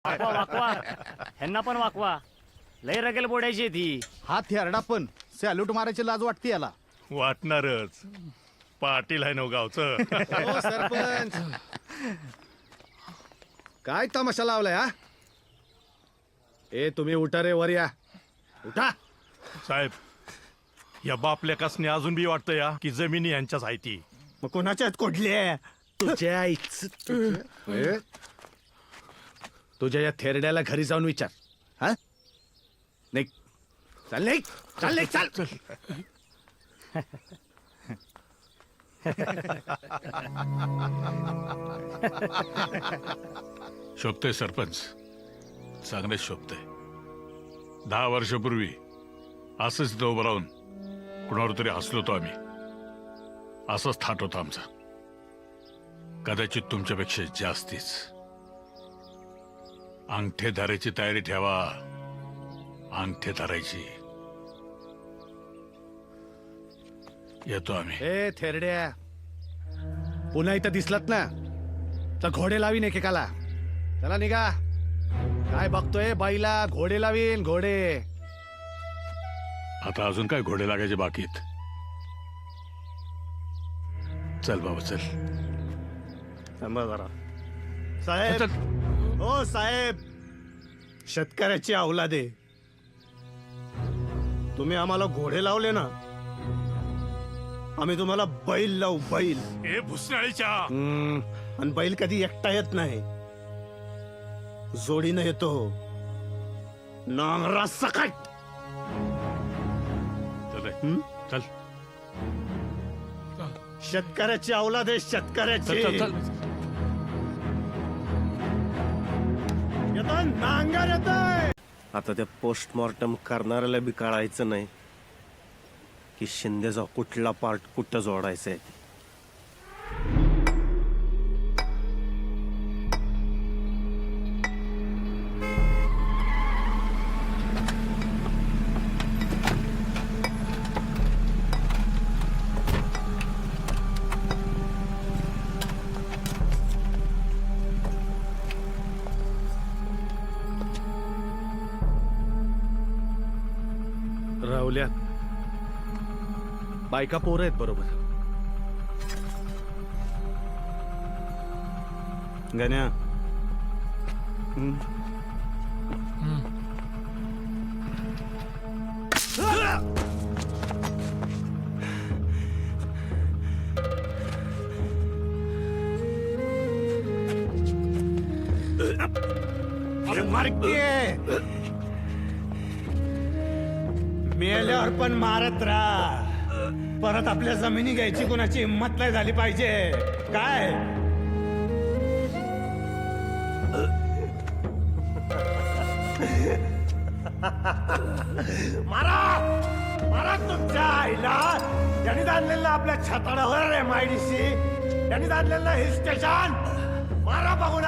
वाकवा वाकवा ह्यांना पण वाकवा. लय रगेल बोडायची ती. हा थेरडा पण सॅल्यूट मारायची लाज वाटते याला. वाटणारच. पाटील आहे नव गावचं. हो सरपंच, काय तमाशा लावलाय हा? ए तुम्ही उठा रे, वर या. उठा. साहेब, या बाप लेकासने अजून बी वाटतं या की जमिनी यांच्याच आहे ती. मग कोणाच्यात कोडले? तुझ्या आईच. तुझ्या या थेरड्याला घरी जाऊन विचार. हा नाही चाल, नाही चाल, नाही चाल. शोभतंय सरपंच, चांगले शोभतंय. 10 वर्षापूर्वी असंच इथं उभं राहून कुणावर तरी हसलो होतो आम्ही. असाच थाट होता आमचा, कदाचित तुमच्यापेक्षा जास्तीच. अंगठे धरायची तयारी ठेवा, अंगठे धरायची. येतो आम्ही. ए थेरड्या, पुन्हा इथं दिसलात ना तर घोडे लावीन एकेकाला. चला निघा. काय बघतोय बाईला? घोडे लावीन, घोडे. आता अजून काय घोडे लागायचे बाकीत. चल बाबा चल. थांबा जरा. साहेब, हो साहेब, शेतकऱ्याची अवलाद आहे. तुम्ही आम्हाला घोडे लावले ना, आम्ही तुम्हाला बैल लावू, बैल. ए भुसनाळीच्या. आणि बैल कधी एकटा येत नाही, जोडीनं येतो. नांगरा सकट. चल रे, चल शेतकऱ्याची अवलाद आहे, शेतकऱ्याची. चल चल. येतो नांगर येतोय. आता त्या पोस्टमॉर्टम करणाऱ्याला बी कळायचं नाही की शिंदेचा कुठला पार्ट कुठं जोडायचा आहे. राहुल्या, बायका पोरं आहेत बरोबर. गण्या, अरे मारके. मेल्यावर पण मारत राहा. परत आपल्या जमिनी घ्यायची कोणाची हिंमत नाही झाली पाहिजे. काय मारा मारा तुमच्या आईला. त्यांनी जाणलेलं आपल्या छताडावर MIDC, त्यांनी जाणलेलं हिल स्टेशन. मारा बघू.